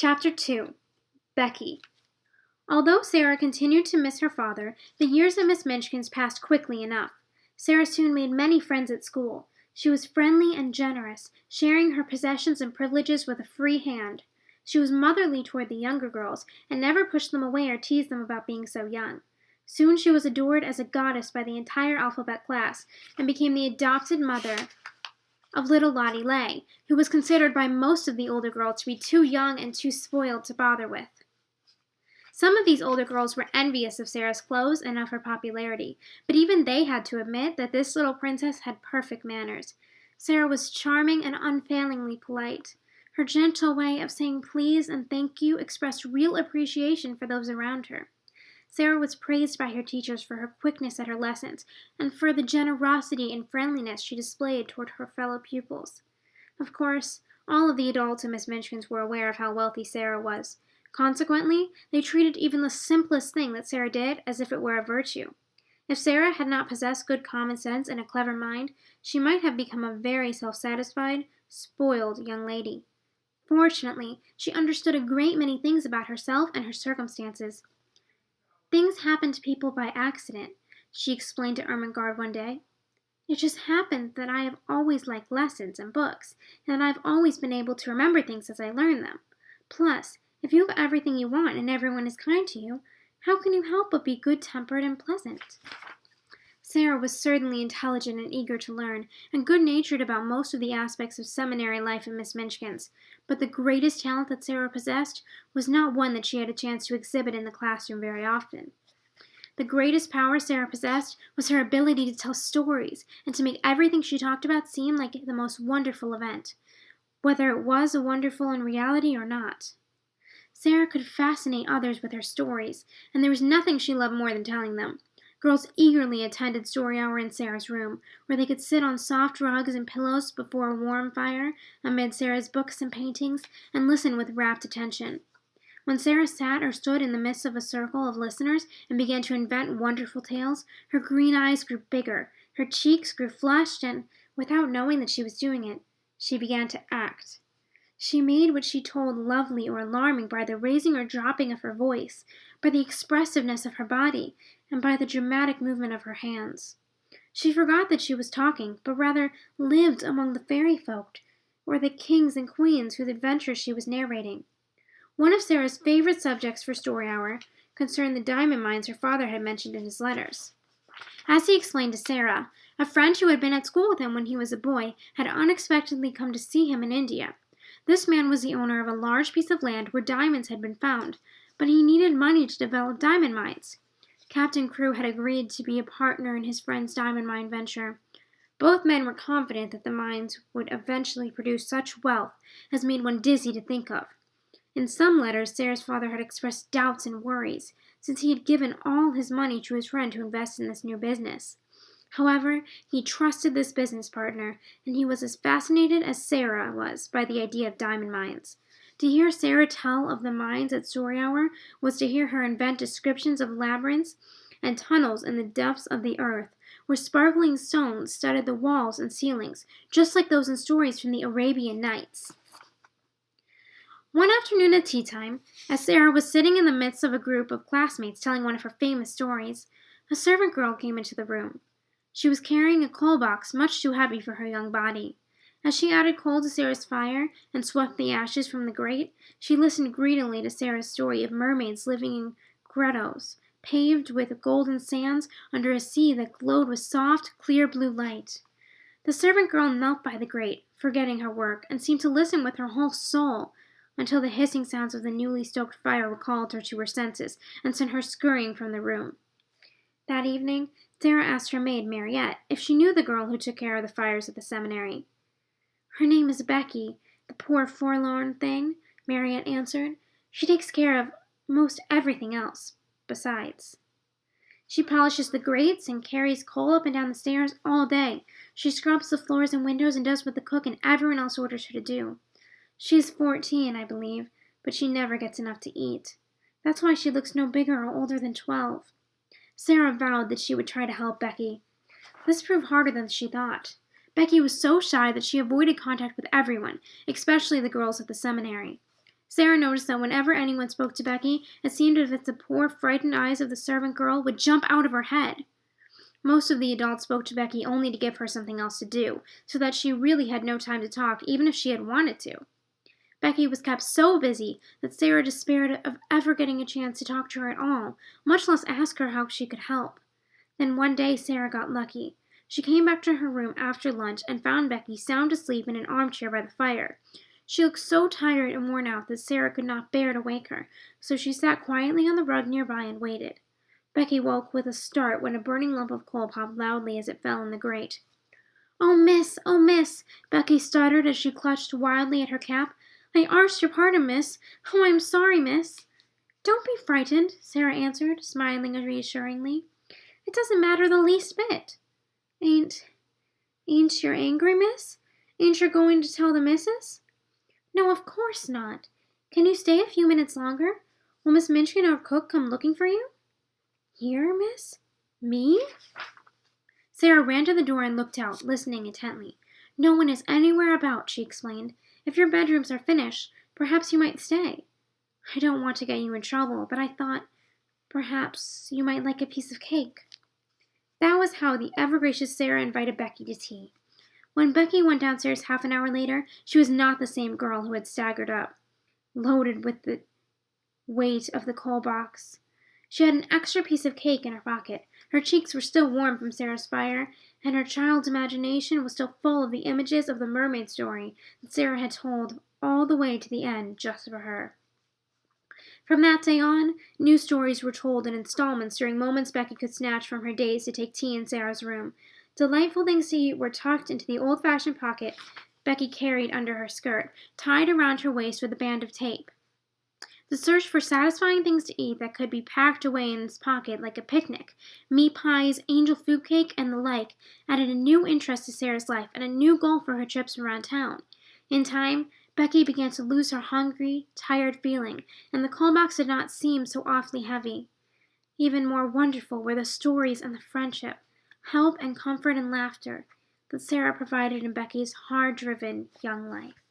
Chapter 2. Becky. Although Sara continued to miss her father, the years at Miss Minchin's passed quickly enough. Sara soon made many friends at school. She was friendly and generous, sharing her possessions and privileges with a free hand. She was motherly toward the younger girls, and never pushed them away or teased them about being so young. Soon she was adored as a goddess by the entire alphabet class, and became the adopted mother of little Lottie Lay, who was considered by most of the older girls to be too young and too spoiled to bother with. Some of these older girls were envious of Sara's clothes and of her popularity, but even they had to admit that this little princess had perfect manners. Sara was charming and unfailingly polite. Her gentle way of saying please and thank you expressed real appreciation for those around her. Sara was praised by her teachers for her quickness at her lessons and for the generosity and friendliness she displayed toward her fellow pupils. Of course, all of the adults at Miss Minchin's were aware of how wealthy Sara was. Consequently, they treated even the simplest thing that Sara did as if it were a virtue. If Sara had not possessed good common sense and a clever mind, she might have become a very self-satisfied, spoiled young lady. Fortunately, she understood a great many things about herself and her circumstances. Things happen to people by accident, she explained to Ermengarde one day. It just happened that I have always liked lessons and books, and that I've always been able to remember things as I learn them. Plus, if you have everything you want and everyone is kind to you, how can you help but be good-tempered and pleasant? Sara was certainly intelligent and eager to learn, and good-natured about most of the aspects of seminary life at Miss Minchin's, but the greatest talent that Sara possessed was not one that she had a chance to exhibit in the classroom very often. The greatest power Sara possessed was her ability to tell stories and to make everything she talked about seem like the most wonderful event, whether it was wonderful in reality or not. Sara could fascinate others with her stories, and there was nothing she loved more than telling them. Girls eagerly attended story hour in Sara's room, where they could sit on soft rugs and pillows before a warm fire, amid Sara's books and paintings, and listen with rapt attention. When Sara sat or stood in the midst of a circle of listeners and began to invent wonderful tales, her green eyes grew bigger, her cheeks grew flushed, and, without knowing that she was doing it, she began to act. She made what she told lovely or alarming by the raising or dropping of her voice, by the expressiveness of her body, and by the dramatic movement of her hands. She forgot that she was talking, but rather lived among the fairy folk, or the kings and queens whose adventures she was narrating. One of Sara's favorite subjects for story hour concerned the diamond mines her father had mentioned in his letters. As he explained to Sara, a friend who had been at school with him when he was a boy had unexpectedly come to see him in India. This man was the owner of a large piece of land where diamonds had been found, but he needed money to develop diamond mines. Captain Crewe had agreed to be a partner in his friend's diamond mine venture. Both men were confident that the mines would eventually produce such wealth as made one dizzy to think of. In some letters, Sara's father had expressed doubts and worries, since he had given all his money to his friend to invest in this new business. However, he trusted this business partner, and he was as fascinated as Sara was by the idea of diamond mines. To hear Sara tell of the mines at story hour was to hear her invent descriptions of labyrinths and tunnels in the depths of the earth, where sparkling stones studded the walls and ceilings, just like those in stories from the Arabian Nights. One afternoon at tea time, as Sara was sitting in the midst of a group of classmates telling one of her famous stories, a servant girl came into the room. She was carrying a coal box much too heavy for her young body. As she added coal to Sara's fire and swept the ashes from the grate, she listened greedily to Sara's story of mermaids living in grottos, paved with golden sands under a sea that glowed with soft, clear blue light. The servant girl knelt by the grate, forgetting her work, and seemed to listen with her whole soul, until the hissing sounds of the newly stoked fire recalled her to her senses and sent her scurrying from the room. That evening, Sara asked her maid, Mariette, if she knew the girl who took care of the fires at the seminary. Her name is Becky, the poor forlorn thing, Mariette answered. She takes care of most everything else, besides. She polishes the grates and carries coal up and down the stairs all day. She scrubs the floors and windows and does what the cook and everyone else orders her to do. She is 14, I believe, but she never gets enough to eat. That's why she looks no bigger or older than 12. Sara vowed that she would try to help Becky. This proved harder than she thought. Becky was so shy that she avoided contact with everyone, especially the girls at the seminary. Sara noticed that whenever anyone spoke to Becky, it seemed as if the poor, frightened eyes of the servant girl would jump out of her head. Most of the adults spoke to Becky only to give her something else to do, so that she really had no time to talk, even if she had wanted to. Becky was kept so busy that Sara despaired of ever getting a chance to talk to her at all, much less ask her how she could help. Then one day Sara got lucky. She came back to her room after lunch and found Becky sound asleep in an armchair by the fire. She looked so tired and worn out that Sara could not bear to wake her, so she sat quietly on the rug nearby and waited. Becky woke with a start when a burning lump of coal popped loudly as it fell in the grate. Oh, miss! Oh, miss!" Becky stuttered as she clutched wildly at her cap. "I arst your pardon, miss. Oh, I'm sorry, miss." "Don't be frightened," Sara answered, smiling reassuringly. "It doesn't matter the least bit." Ain't you angry, miss? Ain't you going to tell the missus?" "No, of course not. Can you stay a few minutes longer? Will Miss Minchin or cook come looking for you?" "Here, miss? Me?" Sara ran to the door and looked out, listening intently. "No one is anywhere about," she explained. "If your bedrooms are finished, perhaps you might stay. I don't want to get you in trouble, but I thought perhaps you might like a piece of cake." That was how the ever-gracious Sara invited Becky to tea. When Becky went downstairs half an hour later, she was not the same girl who had staggered up, loaded with the weight of the coal box. She had an extra piece of cake in her pocket. Her cheeks were still warm from Sara's fire, and her child's imagination was still full of the images of the mermaid story that Sara had told all the way to the end just for her. From that day on, new stories were told in installments during moments Becky could snatch from her days to take tea in Sara's room. Delightful things to eat were tucked into the old-fashioned pocket Becky carried under her skirt, tied around her waist with a band of tape. The search for satisfying things to eat that could be packed away in this pocket like a picnic, meat pies, angel food cake, and the like, added a new interest to Sara's life and a new goal for her trips around town. In time, Becky began to lose her hungry, tired feeling, and the coal box did not seem so awfully heavy. Even more wonderful were the stories and the friendship, help and comfort and laughter that Sara provided in Becky's hard-driven young life.